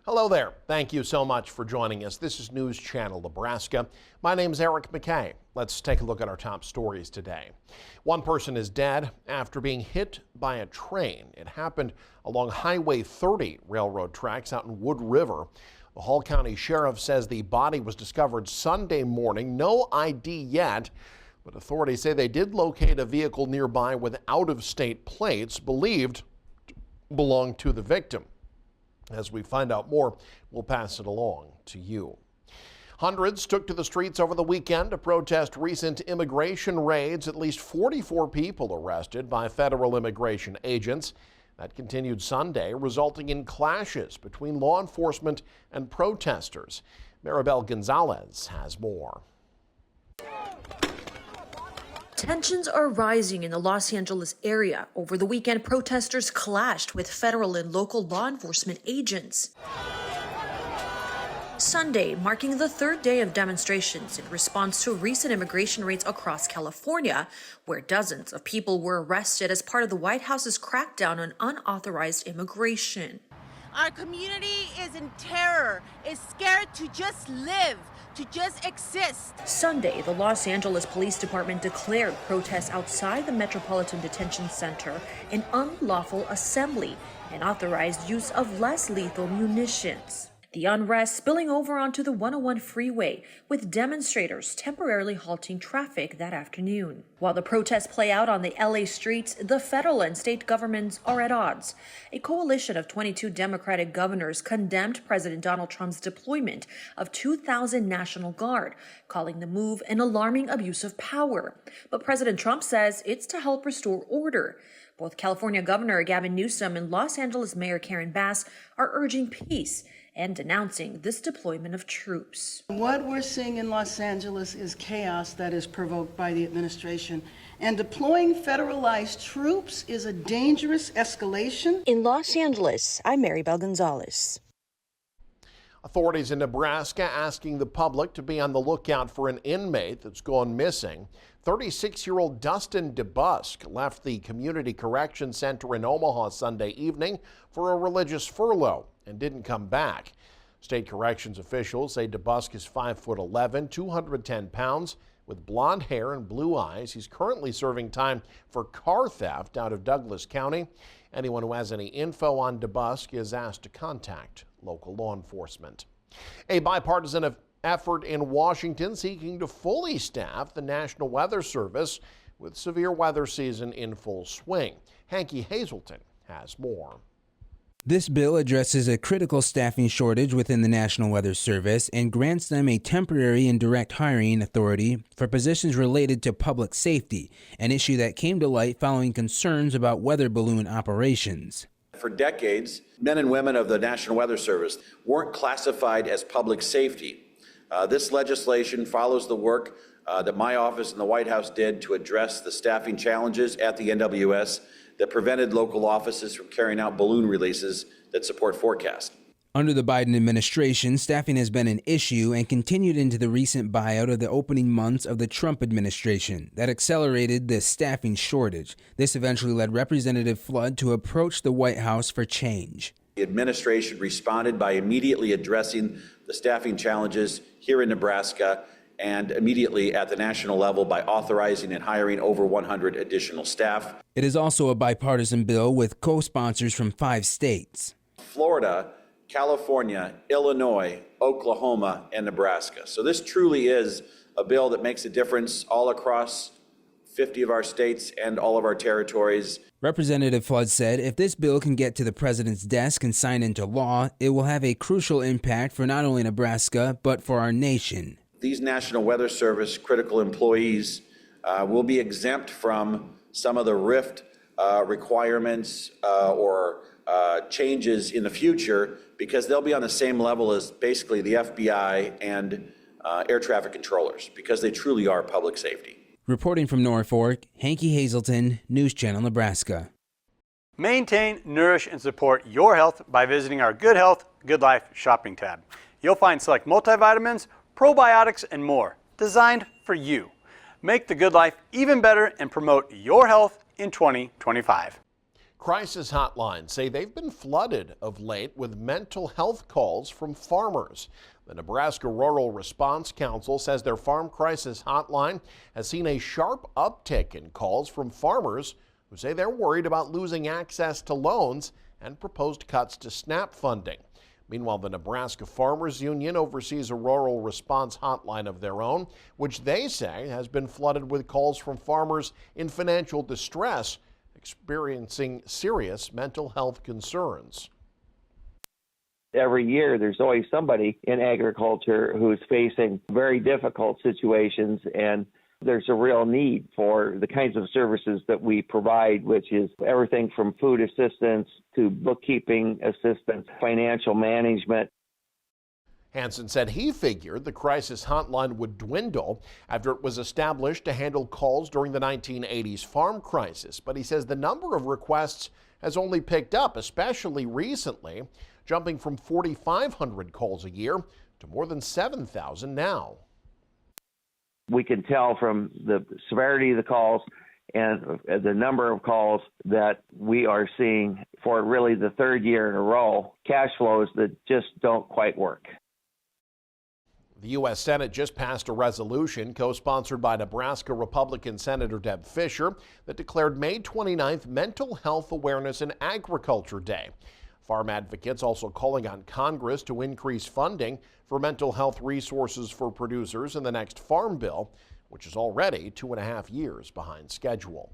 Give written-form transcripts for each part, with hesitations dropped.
Hello there. Thank you so much for joining us. This is News Channel Nebraska. My name is Eric McKay. Let's take a look at our top stories today. One person is dead after being hit by a train. It happened along Highway 30 railroad tracks out in Wood River. The Hall County Sheriff says the body was discovered Sunday morning. No ID yet, but authorities say they did locate a vehicle nearby with out-of-state plates believed to belong to the victim. As we find out more, we'll pass it along to you. Hundreds took to the streets over the weekend to protest recent immigration raids. At least 44 people arrested by federal immigration agents. That continued Sunday, resulting in clashes between law enforcement and protesters. Maribel Gonzalez has more. Tensions are rising in the Los Angeles area. Over the weekend, protesters clashed with federal and local law enforcement agents. Sunday, marking the third day of demonstrations in response to recent immigration raids across California, where dozens of people were arrested as part of the White House's crackdown on unauthorized immigration. Our community is in terror, is scared to just live, to just exist. Sunday, the Los Angeles Police Department declared protests outside the Metropolitan Detention Center an unlawful assembly and authorized use of less lethal munitions. The unrest spilling over onto the 101 freeway, with demonstrators temporarily halting traffic that afternoon. While the protests play out on the LA streets, the federal and state governments are at odds. A coalition of 22 Democratic governors condemned President Donald Trump's deployment of 2,000 National Guard, calling the move an alarming abuse of power. But President Trump says it's to help restore order. Both California Governor Gavin Newsom and Los Angeles Mayor Karen Bass are urging peace and denouncing this deployment of troops. What we're seeing in Los Angeles is chaos that is provoked by the administration, and deploying federalized troops is a dangerous escalation. In Los Angeles, I'm Maribel Gonzalez. Authorities in Nebraska asking the public to be on the lookout for an inmate that's gone missing. 36-year-old Dustin DeBusk left the Community Correction Center in Omaha Sunday evening for a religious furlough and didn't come back. State corrections officials say DeBusk is 5'11", 210 pounds, with blonde hair and blue eyes. He's currently serving time for car theft out of Douglas County. Anyone who has any info on DeBusk is asked to contact local law enforcement. A bipartisan effort in Washington seeking to fully staff the National Weather Service with severe weather season in full swing. Hanky Hazelton has more. This bill addresses a critical staffing shortage within the National Weather Service and grants them a temporary and direct hiring authority for positions related to public safety, an issue that came to light following concerns about weather balloon operations. For decades, men and women of the National Weather Service weren't classified as public safety. This legislation follows the work that my office and the White House did to address the staffing challenges at the NWS that prevented local offices from carrying out balloon releases that support forecast. Under the Biden administration, staffing has been an issue and continued into the recent buyout of the opening months of the Trump administration that accelerated the staffing shortage. This eventually led Representative Flood to approach the White House for change. The administration responded by immediately addressing the staffing challenges here in Nebraska and immediately at the national level by authorizing and hiring over 100 additional staff. It is also a bipartisan bill with co-sponsors from 5 states. Florida, California, Illinois, Oklahoma, and Nebraska. So this truly is a bill that makes a difference all across 50 of our states and all of our territories. Representative Flood said if this bill can get to the president's desk and sign into law, it will have a crucial impact for not only Nebraska, but for our nation. These National Weather Service critical employees will be exempt from some of the RIFT requirements or changes in the future because they'll be on the same level as basically the FBI and air traffic controllers because they truly are public safety. Reporting from Norfolk, Hanky Hazelton, News Channel, Nebraska. Maintain, nourish, and support your health by visiting our Good Health, Good Life shopping tab. You'll find select multivitamins, probiotics, and more designed for you. Make the Good Life even better and promote your health in 2025. Crisis hotlines say they've been flooded of late with mental health calls from farmers. The Nebraska Rural Response Council says their farm crisis hotline has seen a sharp uptick in calls from farmers who say they're worried about losing access to loans and proposed cuts to SNAP funding. Meanwhile, the Nebraska Farmers Union oversees a rural response hotline of their own, which they say has been flooded with calls from farmers in financial distress experiencing serious mental health concerns. Every year, there's always somebody in agriculture who's facing very difficult situations, and there's a real need for the kinds of services that we provide, which is everything from food assistance to bookkeeping assistance, financial management. Hansen said he figured the crisis hotline would dwindle after it was established to handle calls during the 1980s farm crisis. But he says the number of requests has only picked up, especially recently, jumping from 4,500 calls a year to more than 7,000 now. We can tell from the severity of the calls and the number of calls that we are seeing for really the third year in a row, cash flows that just don't quite work. The U.S. Senate just passed a resolution co-sponsored by Nebraska Republican Senator Deb Fischer that declared May 29th Mental Health Awareness in Agriculture Day. Farm advocates also calling on Congress to increase funding for mental health resources for producers in the next farm bill, which is already 2.5 years behind schedule.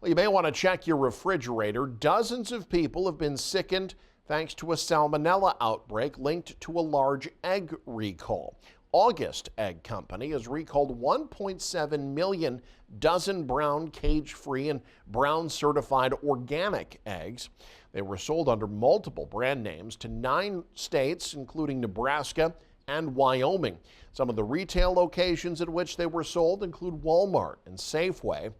Well, you may want to check your refrigerator. Dozens of people have been sickened thanks to a salmonella outbreak linked to a large egg recall. August Egg Company has recalled 1.7 million dozen brown, cage-free, and brown certified organic eggs. They were sold under multiple brand names to 9 states, including Nebraska and Wyoming. Some of the retail locations at which they were sold include Walmart and Safeway.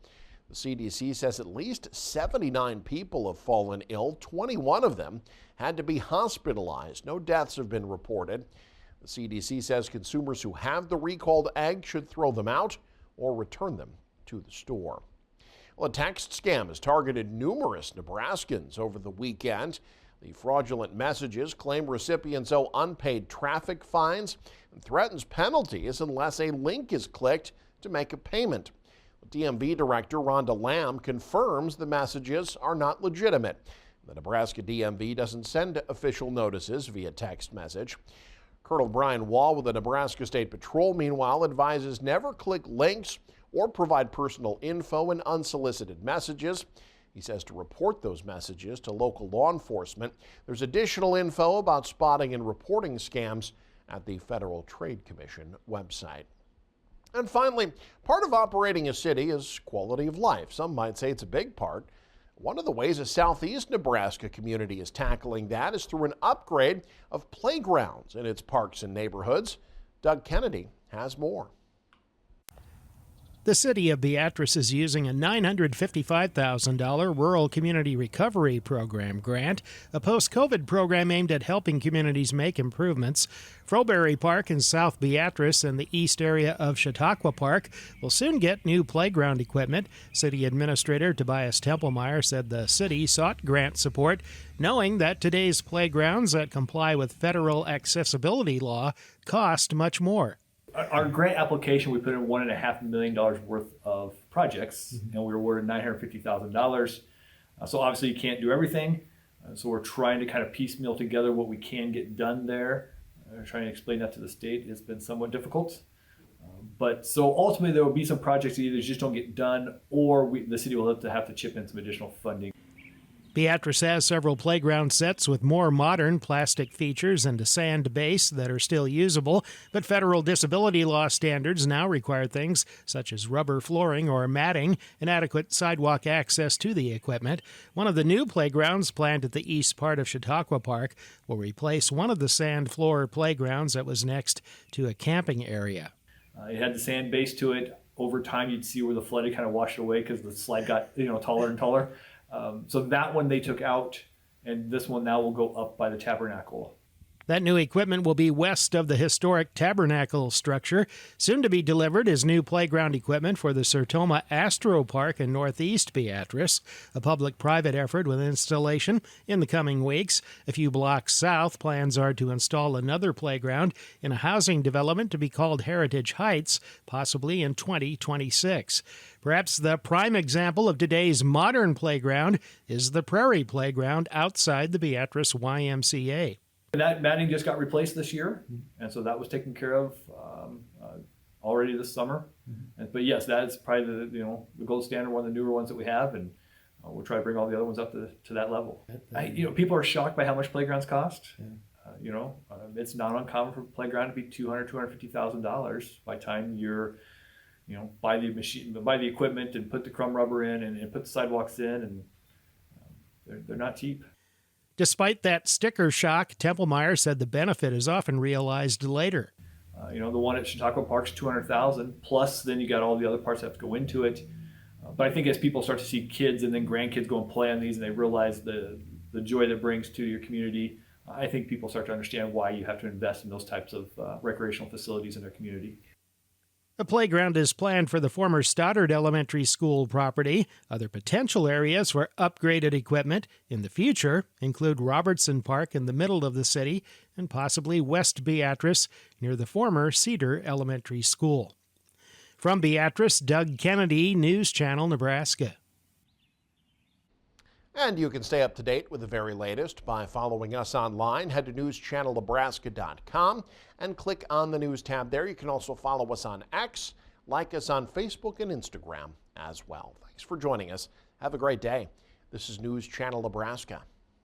The CDC says at least 79 people have fallen ill. 21 of them had to be hospitalized. No deaths have been reported. The CDC says consumers who have the recalled egg should throw them out or return them to the store. Well, a text scam has targeted numerous Nebraskans over the weekend. The fraudulent messages claim recipients owe unpaid traffic fines and threatens penalties unless a link is clicked to make a payment. DMV Director Rhonda Lamb confirms the messages are not legitimate. The Nebraska DMV doesn't send official notices via text message. Colonel Brian Wall with the Nebraska State Patrol, meanwhile, advises never click links or provide personal info in unsolicited messages. He says to report those messages to local law enforcement. There's additional info about spotting and reporting scams at the Federal Trade Commission website. And finally, part of operating a city is quality of life. Some might say it's a big part. One of the ways a southeast Nebraska community is tackling that is through an upgrade of playgrounds in its parks and neighborhoods. Doug Kennedy has more. The city of Beatrice is using a $955,000 Rural Community Recovery Program grant, a post-COVID program aimed at helping communities make improvements. Froberry Park in South Beatrice and the east area of Chautauqua Park will soon get new playground equipment. City Administrator Tobias Templemeyer said the city sought grant support, knowing that today's playgrounds that comply with federal accessibility law cost much more. Our grant application, we put in $1.5 million worth of projects, and we were awarded $950,000. So obviously you can't do everything. So we're trying to kind of piecemeal together what we can get done there. Trying to explain that to the state has been somewhat difficult. But so ultimately there will be some projects that either just don't get done, or the city will have to chip in some additional funding. Beatrice has several playground sets with more modern plastic features and a sand base that are still usable, but federal disability law standards now require things such as rubber flooring or matting and adequate sidewalk access to the equipment. One of the new playgrounds planned at the east part of Chautauqua Park will replace one of the sand floor playgrounds that was next to a camping area. It had the sand base to it. Over time, you'd see where the flood had kind of washed away because the slide got taller and taller. So that one they took out, and this one now will go up by the tabernacle. That new equipment will be west of the historic Tabernacle structure. Soon to be delivered is new playground equipment for the Sertoma Astro Park in northeast Beatrice, a public-private effort with installation in the coming weeks. A few blocks south, plans are to install another playground in a housing development to be called Heritage Heights, possibly in 2026. Perhaps the prime example of today's modern playground is the Prairie Playground outside the Beatrice YMCA. That matting just got replaced this year, and so that was taken care of already this summer. But yes, that is probably the gold standard, one of the newer ones that we have, and we'll try to bring all the other ones up to that level. People are shocked by how much playgrounds cost. It's not uncommon for a playground to be $250,000 by the time you're buy the machine, buy the equipment, and put the crumb rubber in, and put the sidewalks in, and they're not cheap. Despite that sticker shock, Templemeyer said the benefit is often realized later. The one at Chautauqua Park's $200,000 plus. Then you got all the other parts that have to go into it. But I think as people start to see kids and then grandkids go and play on these, and they realize the joy that brings to your community, I think people start to understand why you have to invest in those types of recreational facilities in their community. A playground is planned for the former Stoddard Elementary School property. Other potential areas for upgraded equipment in the future include Robertson Park in the middle of the city and possibly West Beatrice near the former Cedar Elementary School. From Beatrice, Doug Kennedy, News Channel, Nebraska. And you can stay up to date with the very latest by following us online. Head to newschannelnebraska.com and click on the News tab there. You can also follow us on X, like us on Facebook and Instagram as well. Thanks for joining us. Have a great day. This is News Channel Nebraska.